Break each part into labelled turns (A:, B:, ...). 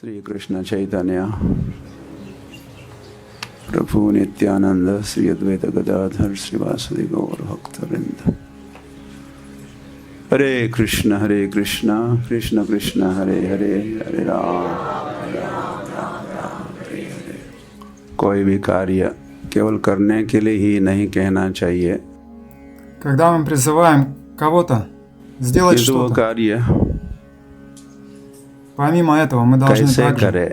A: श्री कृष्ण चैतन्य प्रभु नित्यानंद श्री अद्वैत गदाधर श्रीवासदि गौर भक्तवृंद। हरे कृष्ण कृष्ण कृष्ण हरे हरे, हरे राम राम हरे हरे। कोई भी कार्य केवल करने के लिए ही नहीं कहना चाहिए।
B: Когда мы призываем кого-то сделать что-то,
A: कार्य
B: помимо этого мы должны
A: कैसे
B: также
A: करे,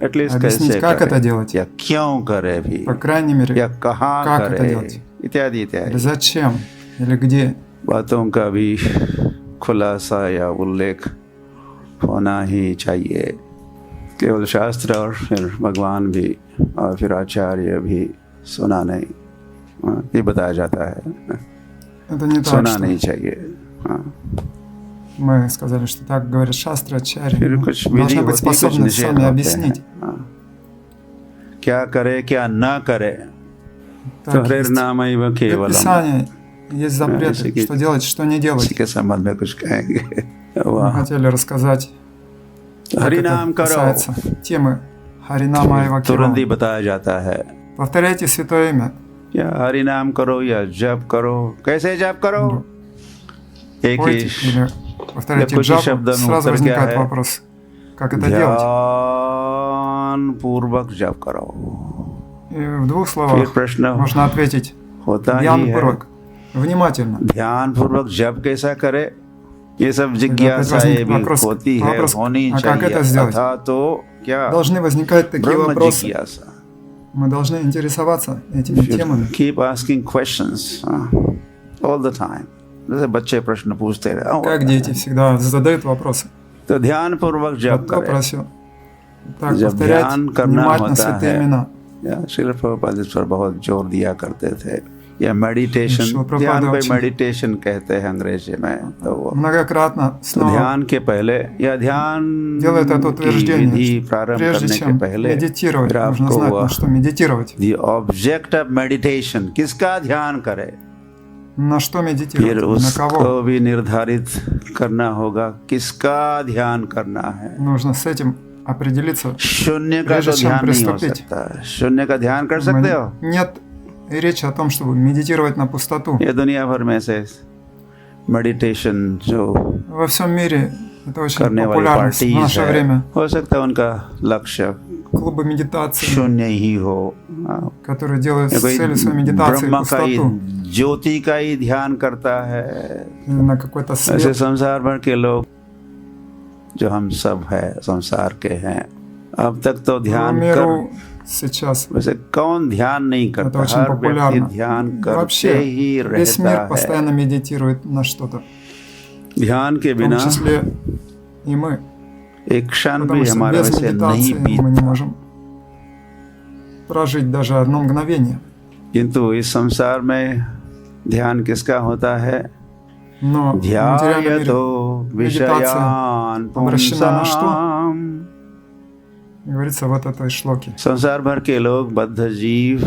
A: एटलीस्ट
B: объяснить,
A: कैसे
B: как
A: करे,
B: это делать,
A: या क्यों करे भी,
B: по крайней мере,
A: या कहाँ
B: как это
A: करे,
B: делать,
A: इत्यादि
B: или
A: इत्यादि
B: зачем, или где.
A: बातों का भी खुलासा या उल्लेख होना ही चाहिए। केवल शास्त्र और फिर भगवान भी और फिर आचार्य भी सुना नहीं, ये बताया जाता है,
B: Это не так,
A: सुना
B: что
A: नहीं चाहिए।
B: мы сказали, что так говорят шастры, ачарьи.
A: फिर
B: Мы
A: कुछ विधि
B: должны быть
A: होती है, कुछ
B: способны
A: निषेध
B: сами
A: होते
B: объяснить.
A: हैं। क्या करे क्या ना करे, तो
B: Так,
A: हरे
B: есть
A: नाम एव केवलम,
B: предписания, есть запреты,
A: ऐसे
B: что делать, что не
A: इसी
B: делать.
A: के संबंध में कुछ कहेंगे।
B: Мы
A: वाह,
B: хотели рассказать, как
A: हरि
B: это
A: नाम करो,
B: касается темы Харинама Айва
A: तुरंत ही
B: Кирова.
A: बताया जाता है।
B: Повторяйте святое имя.
A: या हरि नाम करो या जप करो, कैसे जप करो, एक
B: Пойте
A: ही
B: или повторяйте
A: कुछ ही
B: джапу,
A: शब्द में
B: сразу
A: उत्तर क्या
B: возникает
A: है,
B: вопрос, как это делать.
A: ध्यान पूर्वक जप करो।
B: И в двух
A: फिर
B: словах
A: प्रश्न
B: можно ответить
A: होता ही
B: ध्यान
A: है,
B: पूर्वक, внимательно.
A: ध्यान पूर्वक जप कैसा करे, ये सब
B: опять
A: जिज्ञासाएं
B: возник
A: भी
B: вопрос,
A: होती है, होनी
B: а как
A: चाहिए।
B: это сделать?
A: अथा तो क्या
B: Должны возникать такие
A: ब्रह्म
B: вопросы.
A: जिज्ञासा।
B: Мы должны интересоваться этими темами.
A: Keep asking questions all the time. जैसे बच्चे प्रश्न पूछते रहे,
B: Как дети всегда задают вопросы.
A: तो ध्यान पूर्वक जप
B: Вот кто
A: करें।
B: просил. Так,
A: जब
B: повторять
A: ध्यान करना
B: внимательно
A: होता
B: святые
A: है,
B: имена.
A: या श्रील प्रभुपाद इस पर बहुत जोर दिया करते थे। या मेडिटेशन,
B: श्रील प्रभुपाद
A: ध्यान को
B: очень
A: मेडिटेशन कहते हैं अंग्रेजी में। तो वो
B: Многократно
A: तो
B: снова
A: ध्यान के पहले या ध्यान
B: делает это
A: की
B: утверждение,
A: विधि
B: что
A: प्रारंभ
B: прежде
A: करने के
B: чем
A: पहले
B: медитировать,
A: फिर
B: нужно
A: आपको
B: знать, на что медитировать.
A: दी ऑब्जेक्ट ऑफ मेडिटेशन किसका ध्यान करे,
B: На что
A: फिर
B: медитировать, на
A: उसको
B: кого.
A: भी निर्धारित करना होगा किसका ध्यान करना है।
B: Нужно с этим определиться.
A: शून्य का
B: Прежде
A: तो
B: чем
A: ध्यान नहीं हो
B: приступить.
A: सकता। शून्य का ध्यान कर सकते हो?
B: Нет речи о том, чтобы медитировать на пустоту.
A: ये दुनिया भर में से मेडिटेशन जो
B: Во всем мире это очень
A: करने वाली
B: популярно в
A: पार्टी
B: наше
A: है,
B: время.
A: हो सकता है उनका लक्ष्य
B: Клубы медитации,
A: शून्य ही हो,
B: которые делают
A: या
B: с
A: कोई
B: целью своей медитации
A: ब्रह्म का ही
B: пустоту.
A: ज्योति का ही ध्यान करता है।
B: Или на какой-то
A: ऐसे
B: свет.
A: संसार भर के लोग जो हम सब है संसार के हैं, अब तक तो
B: По
A: ध्यान कर,
B: миру сейчас
A: वैसे कौन ध्यान नहीं
B: это
A: करता,
B: очень
A: हर व्यक्ति
B: популярно.
A: ध्यान करते
B: Вообще,
A: ही
B: весь мир
A: रहता है।
B: постоянно медитирует на что-то.
A: ध्यान के
B: В том
A: बिना
B: числе и мы.
A: एक क्षण
B: Потому
A: भी
B: что
A: हमारे
B: без
A: वैसे
B: медитации
A: नहीं
B: мы не
A: बीतता।
B: можем прожить даже одно мгновение.
A: किंतु इस संसार में ध्यान किसका होता है?
B: Но в материальном
A: ध्यान
B: мире
A: तो विषयान
B: обращена на что?
A: पुंसाम।
B: говорится вот этой шлоке.
A: संसार भर के लोग बद्ध जीव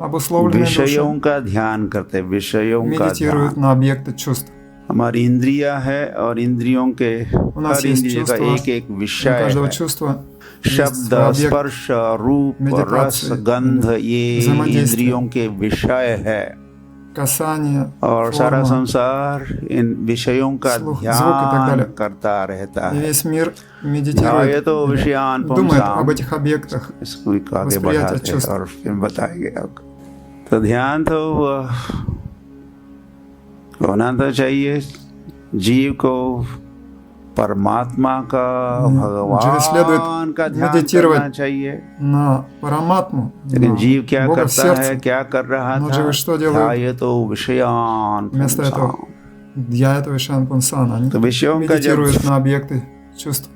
B: Обусловленные
A: विषयों
B: души
A: का ध्यान करते, विषयों का
B: медитируют
A: ध्यान।
B: на объекты чувств.
A: हमारी इंद्रिया है और इंद्रियों के
B: нас
A: हर
B: есть
A: इंद्रिय का
B: чувства,
A: एक एक
B: У
A: विषय
B: каждого
A: है।
B: чувства
A: शब्द,
B: есть объект
A: स्पर्श, रूप,
B: медитации,
A: रस, गंध, ये
B: взаимодействия.
A: इंद्रियों के विषय है।
B: касания,
A: और सारा
B: форма.
A: संसार इन विषयों का
B: слух, звук и так
A: ध्यान
B: далее.
A: करता रहता
B: И
A: है।
B: весь мир
A: ध्याये
B: медитирует,
A: तो
B: или
A: विषयान
B: думает
A: पुंसाम।
B: об этих объектах.
A: इसको भी आगे
B: वस्प्रियता
A: बढ़ाते हैं
B: चुस्त.
A: और फिर बताएंगे आपको। तो ध्यान तो होना तो चाहिए जीव को परमात्मा का,
B: Через следует
A: भगवान का ध्यान
B: медитировать
A: करना चाहिए।
B: на Параматму,
A: लेकिन
B: на
A: जीव क्या
B: Бога в
A: करता है,
B: сердце.
A: क्या कर रहा
B: Но
A: था?
B: живы что делают?
A: ध्याये तो विषयान
B: Вместо этого
A: पुंसाम।
B: я этого Шанпунсана. Они
A: तो विषयों का जब
B: медитируют на объекты чувств.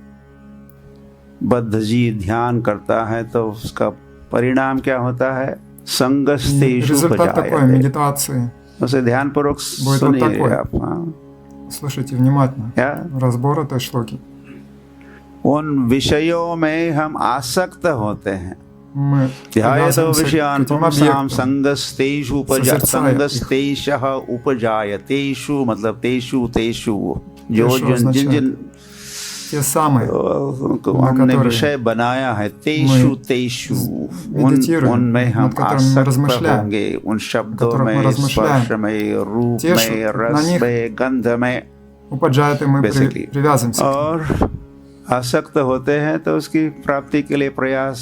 A: बद्ध जीव ध्यान करता है तो उसका परिणाम क्या होता है? संगस्तेषु
B: Результат такой
A: उपजायते।
B: медитации.
A: उसे ध्यान पूर्वक
B: Будет вот
A: सुनिए
B: такой.
A: आप। हाँ।
B: Слушайте внимательно.
A: क्या
B: Разбор этой шлоки.
A: उन विषयों में हम आसक्त होते हैं।
B: Мы
A: ध्याये तो
B: привязываемся
A: विषयान
B: к этим
A: पुंसाम,
B: объектам.
A: संगस्तेषु
B: Созерцая
A: उपजायतेषः उपजायतेषु मतलब तेषु तेषु जो
B: तेषु
A: जिन जिन
B: означает
A: जिन
B: те самые,
A: उनको
B: на
A: हमने
B: которые
A: विषय बनाया है तेषु तेषु
B: медитируем,
A: उनमें हम
B: над которыми мы
A: आसक्त
B: размышляем,
A: होंगे उन शब्दों
B: которых мы
A: में
B: размышляем.
A: स्पर्श में रूप
B: Те,
A: में
B: на
A: रस
B: них
A: में गंध में
B: упаджает, и мы
A: Basically.
B: привязываемся.
A: और आसक्त होते हैं तो उसकी प्राप्ति के लिए प्रयास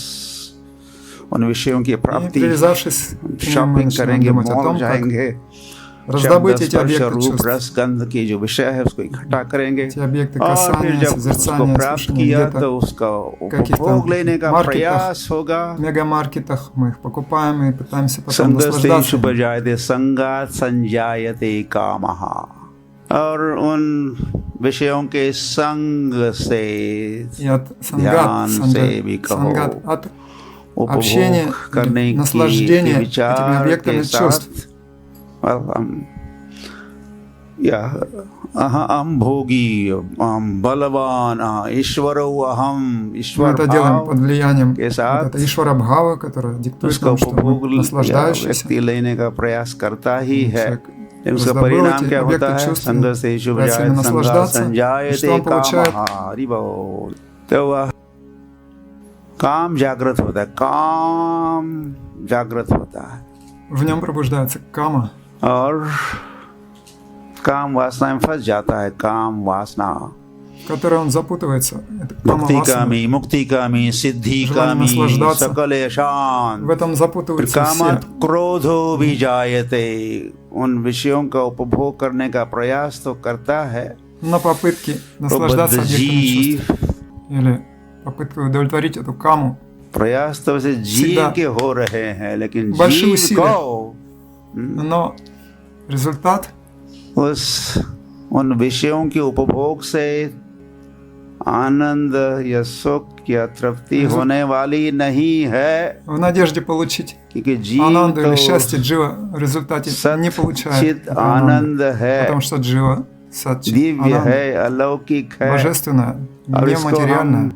A: उन विषयों की
B: И
A: प्राप्ति
B: привязавшись к ним, мы
A: शॉपिंग
B: начинаем
A: करेंगे
B: думать о
A: मॉल
B: том, как
A: जाएंगे
B: раздобыть
A: शब्द
B: эти
A: स्पर्श
B: объекты
A: रूप
B: чувств,
A: रस गंध की जो विषय है उसको इकट्ठा करेंगे
B: эти объекты
A: और फिर
B: касания,
A: जब उसको
B: созерцания,
A: प्राप्त
B: слушания
A: किया
B: где-то
A: तो उसका
B: каких-то
A: उपभोग लेने का
B: маркетах,
A: प्रयास होगा
B: в мегамаркетах, мы их покупаем и пытаемся потом
A: संगस्तेषु
B: наслаждаться.
A: उपजायते संगात संजायते कामः और उन विषयों के संग से
B: И от
A: ध्यान
B: сангат,
A: से भी कहो
B: сангат, от общения,
A: उपभोग करने की
B: наслаждения этими
A: विचार
B: объектами
A: के
B: чувств.
A: साथ अहम भोगी अहम बलवान ईश्वरो अहम
B: Мы
A: ईश्वर
B: это делаем под влиянием
A: के साथ
B: вот это Ишвара Бхава, которое диктует
A: उसका
B: нам, что
A: उपभोग
B: мы наслаждающиеся.
A: व्यक्ति लेने का प्रयास करता ही है
B: Человек
A: लेकिन उसका
B: раздобыл
A: परिणाम
B: эти
A: क्या होता
B: объекты
A: है
B: чувств,
A: संगस्तेषु
B: пытается ими
A: उपजायते संगात
B: наслаждаться, и
A: संजायते
B: что он получает?
A: कामः हरि बोल तो वह काम जागृत होता है काम जागृत होता है
B: В нем пробуждается кама,
A: और काम वासना में फंस जाता है काम वासना
B: в которой он запутывается. Это кама
A: मुक्ति
B: васана.
A: कामी मुक्ति कामी सिद्धि
B: желание
A: कामी
B: наслаждаться.
A: सकल
B: В
A: शांत
B: этом запутываются
A: कामात्
B: все.
A: क्रोधो भी जायते उन विषयों का उपभोग करने का प्रयास तो करता है
B: На попытке
A: तो
B: наслаждаться объектами
A: जीव
B: чувств или попытка удовлетворить эту каму.
A: प्रयास तो वैसे जीव
B: всегда
A: के हो रहे हैं लेकिन
B: большие
A: जीव
B: усилия.
A: को
B: Но результат
A: उस उन विषयों के उपभोग से आनंद या सुख या तृप्ति होने वाली नहीं है
B: в надежде получить
A: क्योंकि जीव
B: ананду или
A: तो
B: счастье джива в результате не получает
A: चित
B: этой ананды,
A: आनंद है
B: потому что джива, сатчит,
A: दिव्य
B: ананда,
A: है अलौकिक है
B: божественное,
A: और इसको हम
B: нематериальное.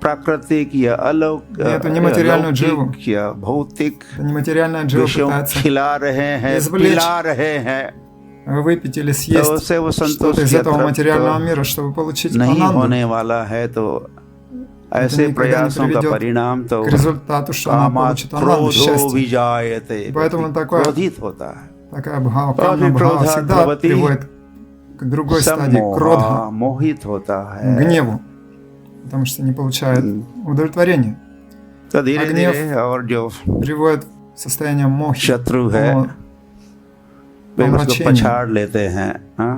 A: प्राकृतिक या
B: эту нематериальную дживу,
A: अलौकिक या भौतिक
B: это нематериальное джива
A: विषयों
B: пытается
A: खिला रहे हैं
B: извлечь,
A: पिला रहे हैं
B: выпить или
A: तो
B: съесть
A: उससे वो संतोष
B: что-то из
A: या
B: этого
A: तृप्त
B: материального мира, чтобы получить
A: नहीं
B: ананду,
A: होने वाला है तो ऐसे
B: никогда не
A: प्रयासों का
B: приведет
A: परिणाम तो
B: к результату, что она
A: कामात्
B: получит ананду,
A: क्रोधो
B: счастье.
A: विजायते
B: Поэтому такое-
A: क्रोधित होता है
B: Такая бхава,
A: और
B: камна
A: फिर
B: бхава
A: क्रोधात्
B: всегда
A: भवति
B: приводит к другой стадии, к
A: सम्मोह
B: кродха,
A: मोहित होता है
B: гневу, потому что не получает удовлетворения.
A: तो धीरे
B: гнев
A: धीरे और जो
B: Приводит в состояние мохи.
A: शत्रु है
B: Он-
A: वे उसको
B: помрачение.
A: पछाड़ लेते हैं हाँ?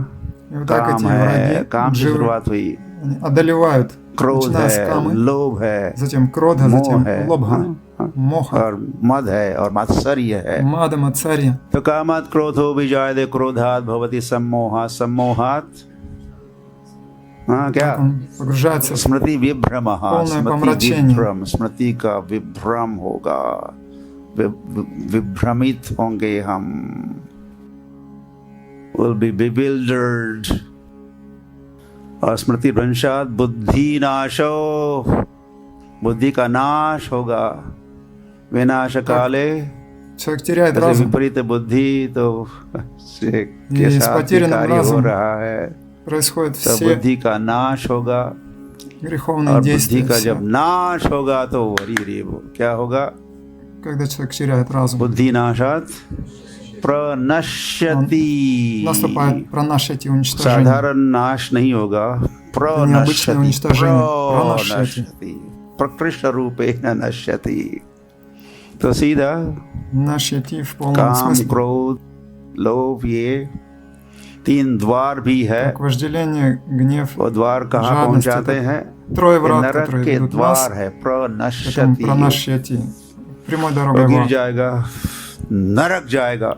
B: И вот так эти
A: काम है
B: враги
A: काम से
B: дживы,
A: शुरुआत हुई
B: они одолевают,
A: क्रोध
B: начиная с
A: है
B: камы,
A: लोभ है
B: затем кродха,
A: मोह
B: затем
A: है
B: лобха,
A: हाँ?
B: моха,
A: और मद है और मात्सर्य है
B: мада, мацарья.
A: तो कामात् क्रोधो विजायते क्रोधात् भवति सम्मोहात् सम्मोहात् हाँ क्या
B: Так он погружается в
A: स्मृति विभ्रम
B: полное
A: स्मृति
B: помрачение.
A: विभ्रम स्मृति का विभ्रम होगा विभ्रमित होंगे हम will be bewildered और स्मृति भ्रंशात् बुद्धि नाशो बुद्धि का नाश होगा विनाश काले
B: Человек теряет
A: ऐसे
B: разум,
A: विपरीत बुद्धि तो के
B: с
A: साथ ही
B: потерянным
A: कार्य हो
B: разумом
A: रहा है
B: происходят
A: तो
B: все
A: बुद्धि का नाश होगा
B: греховные
A: और बुद्धि
B: действия.
A: का
B: все.
A: जब नाश होगा तो क्या होगा
B: Когда человек теряет разум,
A: बुद्धि नाशात प्रनश्यति
B: наступает пранашати, уничтожение.
A: साधारण नाश नहीं होगा
B: необычное
A: प्रनश्यति
B: уничтожение.
A: प्रनश्यति प्रकृष्ट रूपे न नश्यति तो सीधा
B: Нашати в полном
A: काम
B: смысле.
A: क्रोध लोभ ये तीन द्वार भी है
B: Как вожделение, гнев,
A: वो द्वार कहाँ
B: жадность,
A: पहुंचाते
B: это
A: हैं
B: трое
A: ये
B: врат,
A: नरक
B: которые
A: के
B: ведут нас
A: द्वार है
B: к этому
A: प्रनश्यति
B: пранашати. Прямой дорогой
A: वो
B: в
A: गिर
B: ад.
A: जाएगा नरक जाएगा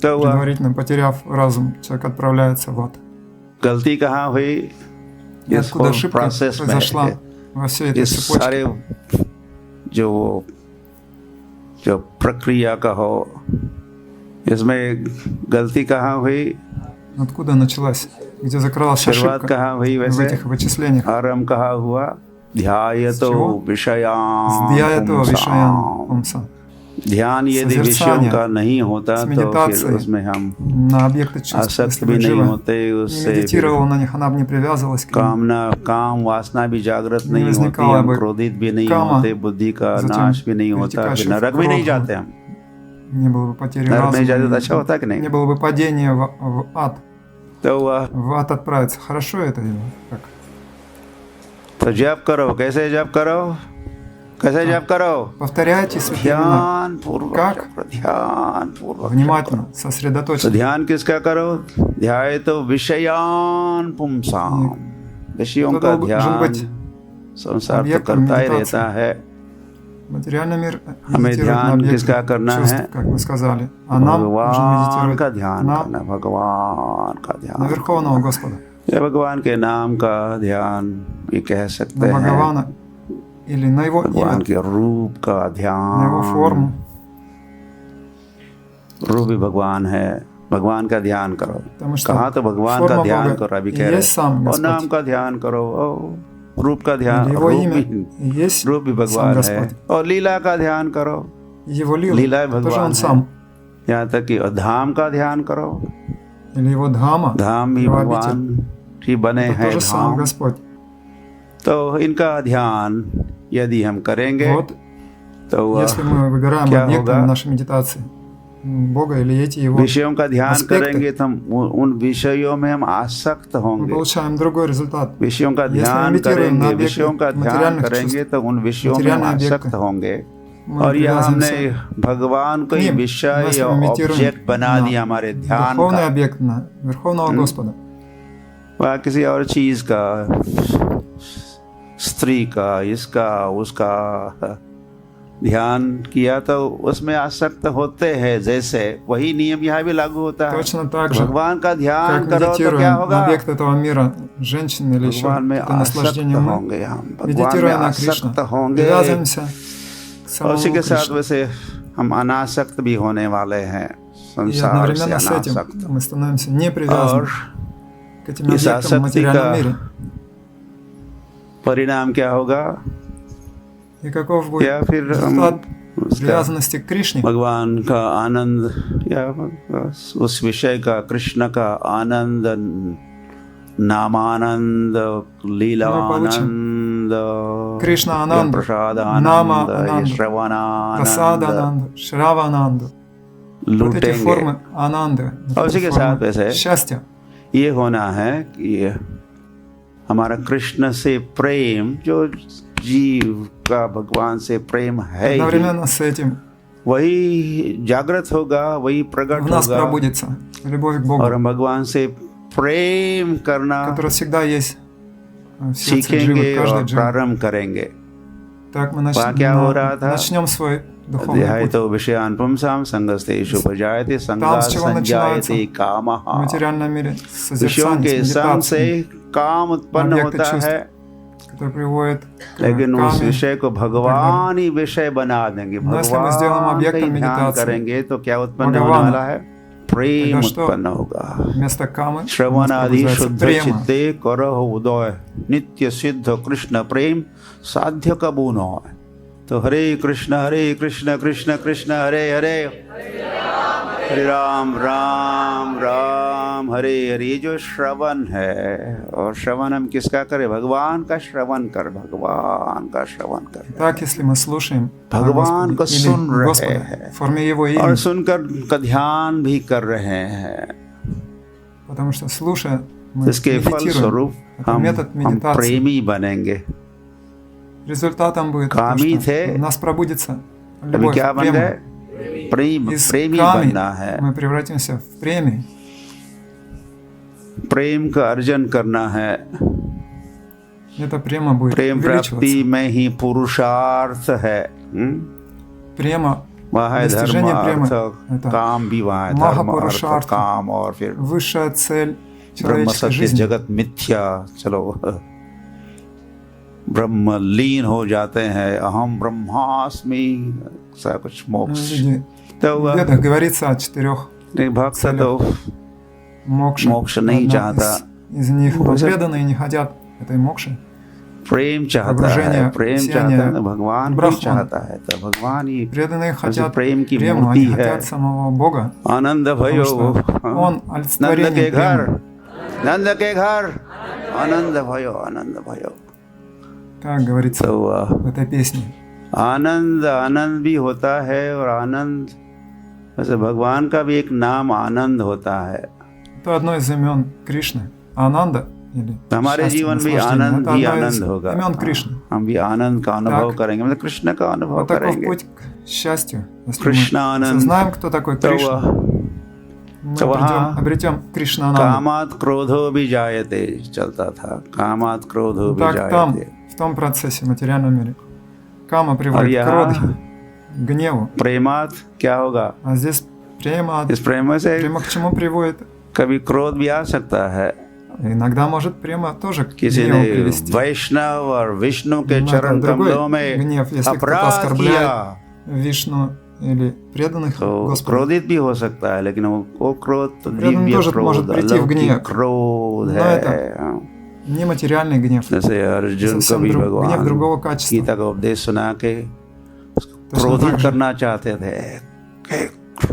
A: तो वह
B: Предварительно потеряв разум, человек отправляется в ад.
A: गलती कहाँ हुई
B: И
A: इस
B: откуда
A: whole
B: ошибка
A: process में
B: произошла во всей этой
A: इस
B: цепочке.
A: सारे जो प्रक्रिया का हो इसमें गलती कहाँ हुई
B: Откуда началась? Где закрылась
A: शुरुआत
B: ошибка
A: कहाँ हुई
B: в
A: वैसे
B: этих вычислениях?
A: आरंभ कहाँ हुआ ध्यायतो
B: чего?
A: विषयान्
B: С Дьяятова
A: पुंसाम्।
B: Вишаян Пумса.
A: ध्यान यदि विषयों
B: созерцания,
A: का नहीं होता
B: с
A: तो फिर
B: медитацией
A: उसमें हम
B: на объекты чувств.
A: आसक्त
B: Если
A: भी
B: бы
A: नहीं
B: Джива
A: होते,
B: не
A: उससे फिर
B: медитировала на них, она бы не привязывалась к ним,
A: काम वासना भी जागृत
B: не
A: नहीं होती,
B: возникала
A: हम
B: бы
A: क्रोधित भी नहीं
B: кама,
A: होते, बुद्धि का
B: затем
A: नाश भी नहीं होता, फिर
B: перетекающая в
A: नरक भी नहीं
B: кровь,
A: जाते हम।
B: не было бы потери
A: नरक नहीं जाते तो
B: разума,
A: अच्छा होता कि नहीं?
B: не было бы падения в ад.
A: तो वह
B: В ад отправиться. Хорошо это или как?
A: तो जप करो, कैसे जप करो, कैसे जप करो?
B: Повторяйте святые имена.
A: ध्यान पूर्वक
B: Как?
A: जप करो, ध्यान पूर्वक जप
B: Внимательно,
A: करो। तो
B: сосредоточенно.
A: ध्यान किसका करो? ध्याय तो विषयान पुंसाम, विषयों
B: तो
A: का
B: должен
A: ध्यान
B: быть
A: संसार तो
B: объектом
A: करता ही
B: медитации.
A: रहता है।
B: Материальный мир
A: हमें
B: медитирует на
A: ध्यान
B: объекты
A: किसका करना
B: чувств,
A: है?
B: как вы сказали. А нам нужно
A: भगवान
B: медитировать
A: का ध्यान
B: на
A: करना, भगवान का ध्यान
B: на Верховного Господа,
A: या भगवान के नाम का ध्यान भी कह सकते
B: на
A: हैं,
B: Бхагавана или на Его
A: भगवान
B: имя,
A: के रूप का
B: на Его
A: ध्यान।
B: форму.
A: रूप भी भगवान है, भगवान का ध्यान करो।
B: Потому что
A: कहाँ तो भगवान का
B: форма
A: ध्यान
B: Бога
A: करो, अभी
B: и
A: कह रहे
B: есть сам
A: हैं, और नाम
B: Господь.
A: का ध्यान करो, और रूप का ध्यान,
B: Или Его
A: रूप
B: имя
A: भी
B: и есть
A: रूप भी
B: сам
A: भगवान है,
B: Господь.
A: और लीला का ध्यान करो,
B: Его лила,
A: लीला
B: тоже
A: भगवान
B: Он
A: है।
B: сам.
A: यहाँ तक कि धाम का ध्यान करो,
B: Или Его Дхама,
A: धाम भी
B: Его обитель.
A: भगवान ही बने
B: Это
A: हैं
B: тоже сам
A: धाम।
B: Господь.
A: तो इनका ध्यान यदि हम करेंगे
B: Вот,
A: तो वह
B: если мы выбираем
A: क्या
B: объектом
A: होगा?
B: нашей медитации Бога или эти Его,
A: विषयों का ध्यान
B: аспекты,
A: करेंगे तो हम उन विषयों में हम आसक्त
B: мы
A: होंगे।
B: получаем другой результат.
A: विषयों का
B: Если
A: ध्यान
B: медитируем на
A: करेंगे,
B: объекты
A: विषयों का ध्यान
B: материальных
A: करेंगे
B: чувств,
A: तो उन विषयों में हम
B: материальные
A: आसक्त
B: объекты,
A: होंगे।
B: мы
A: और यह हमने
B: привязываемся
A: भगवान को
B: к
A: ही
B: ним.
A: विषय
B: Но если
A: या
B: мы медитируем
A: ऑब्जेक्ट बना
B: на
A: दिया हमारे ध्यान
B: духовный
A: का,
B: объект, на Верховного Господа,
A: वह किसी और चीज का, स्त्री का, इसका उसका ध्यान किया तो उसमें आसक्त होते हैं। जैसे वही नियम यहाँ भी लागू होता है।
B: точно так же,
A: भगवान का ध्यान
B: как
A: करो तो क्या
B: медитируем
A: होगा?
B: на объект этого мира, женщины или еще
A: भगवान में
B: какие-то
A: आसक्त
B: наслаждения, мы
A: होंगे, हम भगवान में
B: медитируя на Кришну,
A: आसक्त होंगे,
B: привязываемся к
A: और उसी
B: самому
A: के साथ
B: Кришне.
A: वैसे हम अनासक्त भी होने वाले हैं,
B: И
A: संसार से
B: одновременно с этим
A: अनासक्त।
B: мы становимся не привязаны
A: और
B: к этим
A: इस
B: объектам в
A: आसक्ति
B: материальном
A: का
B: мире.
A: परिणाम क्या होगा?
B: И каков будет
A: या फिर हम
B: результат
A: उसका
B: привязанности к Кришне?
A: भगवान का आनंद या उस विषय का, कृष्ण का आनंद, नामानंद, लीला आनंद,
B: Кришна Ананду,
A: प्रसाद
B: Нама
A: आनंद,
B: Ананду,
A: श्रवण
B: Прасада
A: आनंद
B: Ананду, Шрава Ананду. Вот эти
A: लूटेंगे।
B: формы Ананды, вот
A: और
B: эти
A: उसी के
B: формы
A: साथ वैसे
B: счастья.
A: ये होना है कि हमारा कृष्ण से प्रेम, जो जीव का भगवान से प्रेम है ही,
B: Одновременно с этим
A: वही जागृत होगा, वही प्रकट
B: в нас
A: होगा,
B: пробудится любовь к Богу,
A: और हम भगवान से प्रेम करना
B: которая всегда есть в сердце Дживы,
A: सीखेंगे
B: каждой
A: और
B: Дживы.
A: प्रारंभ करेंगे।
B: Так мы
A: वहाँ क्या हो रहा था?
B: начнем свой духовный
A: ध्याय
B: путь.
A: तो विषयान पुंसाम संगस्तेषु उपजायते संगा
B: с чего начинается?
A: संजायते
B: В
A: कामः।
B: материальном мире с
A: विषयों
B: созерцанием,
A: के
B: с
A: संग से
B: медитацией,
A: काम उत्पन्न
B: объекты
A: होता
B: чувств,
A: है,
B: который приводит к
A: लेकिन उस
B: каме.
A: विषय को भगवान ही विषय बना देंगे।
B: Но если мы сделаем
A: भगवान का
B: объектом
A: ही ध्यान
B: медитации
A: करेंगे तो क्या उत्पन्न होने
B: भगवान,
A: वाला है? प्रेम
B: тогда что?
A: उत्पन्न होगा।
B: Вместо камы у
A: श्रवण
B: нас
A: आदि
B: пробуждается
A: शुद्ध
B: према.
A: चित्ते करहो उदय, नित्य सिद्ध कृष्ण प्रेम साध्य कबून हो। तो हरे कृष्ण कृष्ण कृष्ण हरे हरे, हरे राम राम राम हरे हरे। ये जो श्रवण है, और श्रवण हम किसका करें? भगवान का श्रवण कर, भगवान का श्रवण कर।
B: Так, если мы слушаем о
A: भगवान को
B: Господе
A: सुन
B: или
A: रहे
B: Господа
A: हैं
B: в форме Его
A: और
B: имени,
A: सुनकर का ध्यान भी कर रहे हैं,
B: потому что слушая, мы
A: इसके फल
B: медитируем.
A: स्वरूप
B: Это
A: हम
B: метод медитации.
A: प्रेमी बनेंगे।
B: Результатом будет то,
A: कामी
B: что
A: थे,
B: у нас пробудится
A: अभी
B: любовь
A: क्या
B: к
A: बन
B: прему.
A: गए?
B: Из
A: प्रेमी
B: ками
A: बनना है,
B: мы превратимся в премии.
A: प्रेम का अर्जन करना है।
B: Эта према будет
A: प्रेम प्राप्ति
B: увеличиваться.
A: में ही पुरुषार्थ है।
B: Према,
A: वहाँ है धर्म,
B: достижение प्ремы,
A: अर्थ,
B: это
A: काम भी वहाँ है, धर्म, अर्थ,
B: महापुरुषार्थ,
A: काम, और फिर
B: высшая цель
A: ब्रह्म
B: человеческой
A: सत्य
B: жизни.
A: जगत मिथ्या। चलो, ब्रह्म लीन हो जाते हैं, अहम ब्रह्मास्मि, ऐसा कुछ मोक्ष।
B: Люди,
A: तो
B: в Ведах говорится о 4
A: भक्त तो
B: мокше.
A: मोक्ष नहीं
B: Одна
A: चाहता,
B: из них, но
A: वैसे-
B: преданные не хотят этой мокши.
A: प्रेम चाहता है,
B: погружение,
A: प्रेम चाहता
B: сияние
A: है, भगवान भी
B: Брахман.
A: चाहता है, तो भगवान ही
B: Преданные хотят
A: प्रेम की
B: прему,
A: मूर्ति
B: они
A: है।
B: хотят самого Бога,
A: आनंद
B: потому
A: भयो
B: что Он
A: नंद
B: олицетворение
A: के घर,
B: премы.
A: नंद के घर आनंद भयो, आनंद भयो।
B: Так говорится
A: तो
B: в этой песне.
A: आनंद आनंद भी होता है, और आनंद वैसे भगवान का भी एक नाम आनंद होता है।
B: Это одно из имен Кришны. Ананда или
A: हमारे
B: счастье,
A: जीवन में
B: наслаждение.
A: आनंद
B: Это
A: भी
B: одно из
A: आनंद होगा,
B: имен Кришны.
A: हम भी आनंद का अनुभव
B: Так.
A: करेंगे, मतलब कृष्ण का अनुभव
B: Вот таков
A: करेंगे।
B: путь к счастью. Если
A: Кришна
B: мы
A: Ананд.
B: осознаем, кто такой
A: तो
B: Кришна, мы
A: तो वहाँ
B: обретем Кришна Ананду.
A: कामात क्रोधो भी जायते चलता था, कामात क्रोधो भी
B: Так там,
A: जायते।
B: в том процессе, в материальном мире, кама
A: और
B: приводит к
A: यहाँ
B: кроधе, к гневу.
A: प्रेमात क्या होगा?
B: А здесь према,
A: इस प्रेम से
B: према к чему приводит?
A: कभी क्रोध भी आ सकता है।
B: Иногда может према тоже к
A: किसी
B: гневу
A: ने
B: привести.
A: वैष्णव और विष्णु के
B: Но
A: चरण
B: это другой
A: कमलों में
B: гнев, если кто-то
A: अपराध
B: оскорбляет
A: किया
B: Вишну или преданных
A: तो
B: Господу.
A: क्रोधित भी हो सकता है, लेकिन वो क्रोध तो
B: Преданный
A: दिव्य
B: тоже может
A: क्रोध,
B: прийти в гнев.
A: अलौकिक क्रोध
B: Но
A: है।
B: это Нематериальный гнев.
A: जैसे अर्जुन को
B: совсем
A: भी
B: гнев другого
A: भगवान
B: качества.
A: गीता का उपदेश सुना के
B: Точно
A: क्रोधित
B: так же,
A: करना चाहते थे।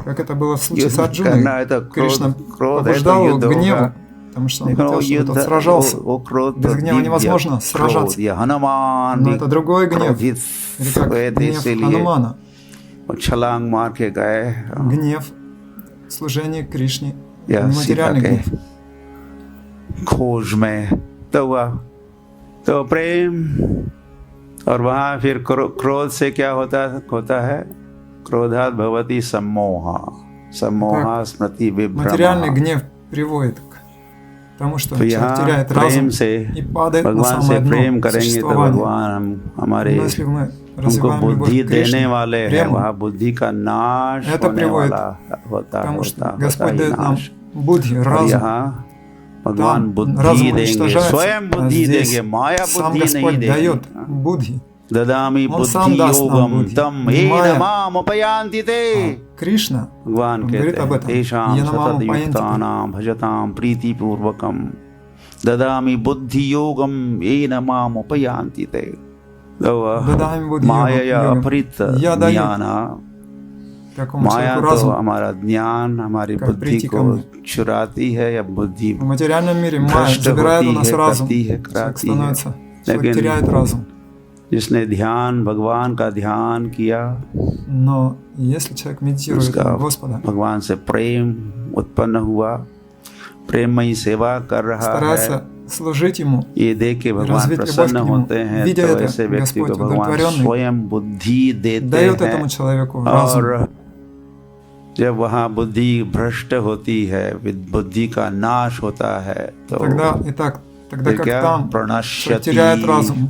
B: как это было в случае с
A: युद्ध
B: Арджуной.
A: करना है तो
B: Кришна
A: क्रोध है तो
B: побуждал его
A: युद्ध
B: к гневу,
A: होगा।
B: потому что он
A: लेकिन वो
B: хотел, чтобы
A: युद्ध
B: тот сражался.
A: वो क्रोध
B: Без
A: तो
B: гнева
A: दिव्य
B: невозможно
A: क्रोध,
B: сражаться.
A: ये हनुमान
B: Но
A: भी
B: это другой гнев.
A: क्रोधित
B: Или как
A: हुए थे,
B: гнев
A: इसीलिए
B: Ханумана.
A: वो छलांग मार के गए
B: Гнев, служение Кришне,
A: या सीता
B: нематериальный
A: के
B: гнев.
A: खोज में। तो हुआ तो प्रेम, और वहाँ फिर क्रोध से क्या होता है? क्रोधात भवति सम्मोहा, सम्मोहा स्मृति
B: Материальный
A: विभ्रमः।
B: гнев приводит к тому, что
A: तो
B: человек
A: यहाँ
B: теряет
A: प्रेम
B: разум
A: से
B: и падает на
A: भगवान से
B: самое
A: प्रेम
B: дно
A: करेंगे तो
B: существования.
A: भगवान हमारे
B: Но если мы
A: हमको
B: развиваем любовь
A: बुद्धि
B: к
A: देने
B: Кришне,
A: वाले हैं,
B: прему,
A: वहाँ बुद्धि का नाश
B: Это
A: होने
B: приводит
A: वाला होता
B: потому что
A: होता
B: Господь
A: ही
B: дает нам
A: नाश।
B: будхи,
A: और
B: разум.
A: यहाँ भगवान
B: Там
A: बुद्धि
B: разум
A: देंगे,
B: уничтожается,
A: स्वयं
B: а
A: बुद्धि
B: здесь
A: देंगे, माया
B: сам
A: बुद्धि नहीं
B: Господь
A: देंगे।
B: дает будхи.
A: ददामि
B: Он сам
A: बुद्धि
B: даст нам
A: योगम
B: будхи.
A: तम
B: Не
A: येन
B: माया.
A: माम उपयान्ति ते।
B: Кришна
A: भगवान
B: говорит
A: कहते
B: об
A: हैं
B: этом.
A: तेषां
B: येन माम
A: सतत
B: उपयान्ति ते.
A: युक्तानां भजतां प्रीतिपूर्वकं ददामि बुद्धि योगम येन माम उपयान्ति ते।
B: ददामि बुद्धि
A: माया
B: योगम.
A: अपहृत
B: Я даю
A: ज्ञान,
B: такому
A: माया
B: человеку
A: तो
B: разум.
A: हमारा ज्ञान, हमारी
B: как
A: बुद्धि
B: прийти ко
A: को
B: мне.
A: चुराती है, या बुद्धि
B: В материальном мире майя
A: भ्रष्ट
B: забирает у
A: होती
B: нас
A: है,
B: разум.
A: करती है,
B: Человек
A: कराती है।
B: становится, человек
A: लेकिन
B: теряет разум.
A: जिसने ध्यान, भगवान का ध्यान किया,
B: Но если человек медитирует
A: उसका
B: на Господа,
A: भगवान से प्रेम उत्पन्न हुआ, प्रेममयी सेवा कर रहा है,
B: старается служить Ему,
A: ये देख के भगवान
B: развить любовь
A: प्रसन्न
B: к Нему.
A: होते हैं,
B: Видя
A: तो
B: это,
A: ऐसे व्यक्ति को
B: Господь
A: भगवान
B: удовлетворенный
A: स्वयं बुद्धि देते
B: дает
A: हैं।
B: этому человеку разум.
A: और जब वहाँ बुद्धि भ्रष्ट होती है, बुद्धि का नाश होता है, तो
B: Тогда
A: फिर
B: как
A: क्या?
B: там человек
A: प्रणश्यति,
B: теряет разум,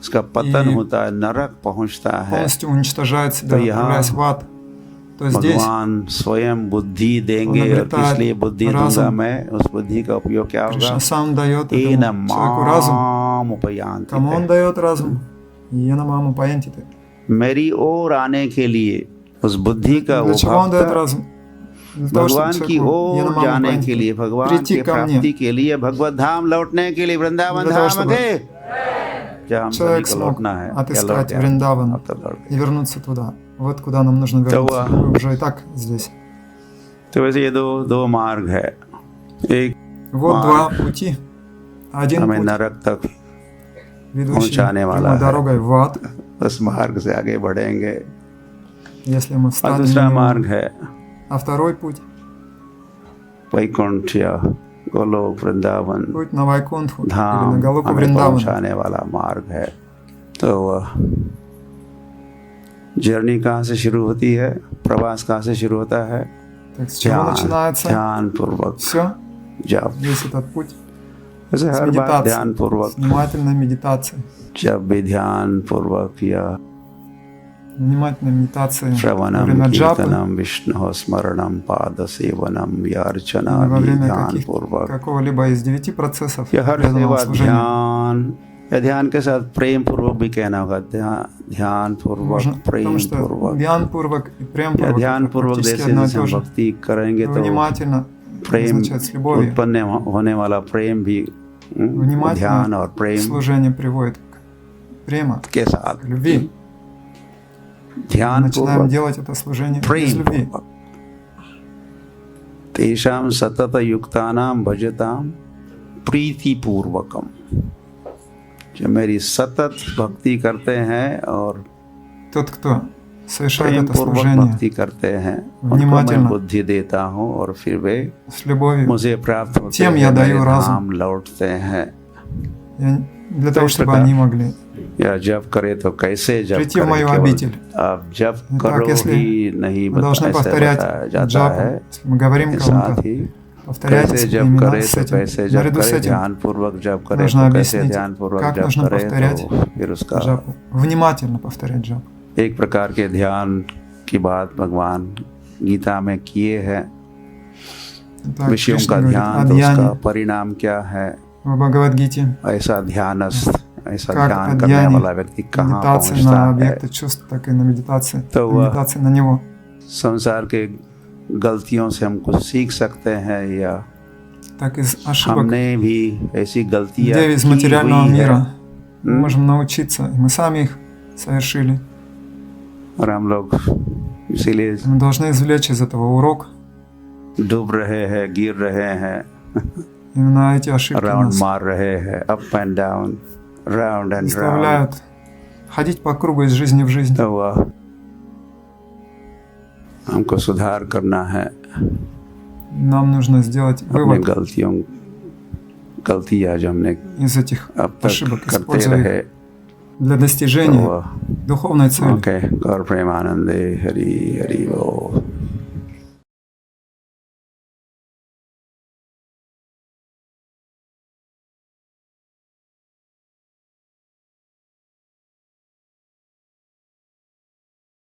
A: उसका पतन
B: И
A: होता है, नरक पहुँचता है।
B: полностью уничтожает себя,
A: तो यहाँ
B: отправляясь в ад, то здесь
A: भगवान स्वयं बुद्धि देंगे, और
B: обретает
A: किस लिए बुद्धि दूंगा
B: разум.
A: मैं? उस बुद्धि का उपयोग क्या होगा?
B: Кришна сам дает
A: एन
B: этому человеку разум.
A: माम उपयान्ति
B: Кому
A: ते।
B: он дает разум? Ена маму паянтиты.
A: मेरी ओर आने के लिए उस बुद्धि का
B: Для чего он дает
A: भक्त
B: разум? Для того, чтобы
A: भगवान की
B: человеку
A: ओर
B: Ена
A: जाने
B: маму
A: के लिए,
B: паянтиты.
A: भगवान
B: Прийти
A: की
B: ко
A: प्राप्ति
B: мне.
A: के लिए, भगवत धाम लौटने के लिए, वृंदावन
B: Для того,
A: धाम
B: чтобы
A: के जहाँ हम सभी
B: Человек
A: को
B: смог
A: लौटना है, क्या लौट
B: отыскать
A: गया?
B: Вриндаван
A: अब तो लौट
B: и
A: गया।
B: вернуться туда. Вот куда нам нужно вернуться.
A: हुआ।
B: Мы уже и так здесь.
A: तो वैसे ये दो मार्ग है। एक
B: Вот
A: मार्ग
B: два пути. Один
A: हमें
B: путь,
A: नरक तक
B: ведущий
A: पहुंचाने वाला
B: прямой
A: है।
B: дорогой в ад,
A: उस मार्ग से आगे बढ़ेंगे।
B: если мы
A: और
B: встанем
A: दूसरा
B: на него.
A: मार्ग है
B: А второй путь
A: वैकुंठ या गोलोक वृंदावन
B: путь на Вайкунтху или
A: धाम
B: на Галоку
A: हमें
B: Вриндавана.
A: पहुंचाने वाला मार्ग है। तो जर्नी कहाँ से शुरू होती है? प्रवास कहाँ से शुरू होता है?
B: Так с чего начинается
A: ध्यान पूर्वक
B: все?
A: जब,
B: Весь этот путь
A: वैसे
B: с
A: हर बात
B: медитацией,
A: ध्यान पूर्वक,
B: с внимательной медитацией.
A: जब भी ध्यान पूर्वक या
B: Внимательной медитацией во
A: श्रवणम
B: время джапы
A: कीर्तनम विष्णु स्मरणम पाद सेवनम या अर्चना
B: или во
A: भी
B: время
A: ध्यान पूर्वक,
B: какого-либо из 9 процессов
A: या हर
B: преданного
A: सेवा
B: служения.
A: ध्यान, या ध्यान के साथ प्रेम पूर्वक भी कहना होगा। ध्यान पूर्वक,
B: Можно,
A: प्रेम
B: потому что
A: पूर्वक,
B: Dhyan-пурвак и
A: या
B: Прем-пурвак
A: ध्यान पूर्वक
B: практически
A: जैसे
B: одно и
A: जैसे
B: то
A: हम
B: же.
A: भक्ति करेंगे तो
B: Внимательно
A: प्रेम
B: означает с любовью.
A: उत्पन्न होने वाला प्रेम भी ध्यान
B: Внимательно
A: और प्रेम
B: служение приводит к према,
A: के साथ
B: любви.
A: ध्यान
B: Начинаем
A: पूर्वक
B: делать это slужение из
A: प्रेम
B: любви.
A: पूर्वक तेषां सतत युक्तानां भजताम प्रीति पूर्वकम। जो मेरी सतत भक्ति करते हैं और
B: Тот, кто совершает
A: प्रेम
B: это
A: पूर्वक
B: служение
A: भक्ति करते हैं, उनको मैं
B: внимательно,
A: बुद्धि देता हूँ और फिर वे
B: с любовью,
A: मुझे प्राप्त होते
B: тем
A: हैं,
B: я
A: मेरे
B: даю разум.
A: धाम लौटते हैं।
B: для того, чтобы они могли
A: या जब करे तो कैसे जब
B: прийти в
A: करे,
B: мою
A: केवल
B: обитель.
A: अब जब
B: Итак,
A: करो
B: если
A: ही नहीं
B: мы должны
A: ऐसे
B: повторять
A: बताया जाता
B: джапу,
A: है,
B: если мы говорим
A: के
B: кому-то,
A: साथ ही
B: повторяйте
A: कैसे
B: свои
A: जब
B: имена
A: करे
B: с
A: तो
B: этим.
A: कैसे जब
B: Наряду с
A: करे,
B: этим
A: ध्यान पूर्वक जब करे
B: нужно
A: तो कैसे
B: объяснить,
A: ध्यान पूर्वक
B: как
A: जब
B: нужно
A: करे,
B: повторять
A: तो फिर उसका
B: джапу. Внимательно повторять джапу.
A: एक प्रकार के ध्यान की बात भगवान गीता में किए हैं।
B: Итак,
A: विषयों
B: Кришна
A: का
B: говорит
A: ध्यान
B: о
A: तो उसका
B: ध्याне
A: परिणाम क्या है,
B: в Бхагавад-гите,
A: ऐसा ध्यानस्थ, ऐसा
B: как
A: ध्यान
B: о
A: करने
B: ध्याне,
A: वाला व्यक्ति कहाँ
B: медитации
A: पहुँचता
B: на
A: है।
B: объекты чувств, так и на медитации,
A: तो वह
B: медитации на него.
A: संसार के गलतियों से हम कुछ सीख सकते हैं या
B: Так из ошибок
A: हमने भी ऐसी गलतियाँ
B: людей из
A: की
B: материального
A: हुई है
B: мира мы можем научиться, и мы сами их совершили.
A: और हम लोग इसीलिए
B: Мы должны извлечь из этого урок.
A: डूब रहे हैं, गिर रहे हैं,
B: Именно эти ошибки
A: राउंड
B: нас
A: मार रहे हैं, up and down, round and round.
B: заставляют ходить по кругу из жизни в жизнь.
A: तो वह हमको सुधार करना है
B: Нам нужно сделать
A: अपने
B: вывод
A: गलतियाँ जो हमने
B: из этих
A: अब तक
B: ошибок,
A: करते
B: используя
A: रहे।
B: их для
A: तो
B: достижения
A: वह
B: духовной цели.
A: ओके, गौर प्रेमानंदे हरि हरि बोल।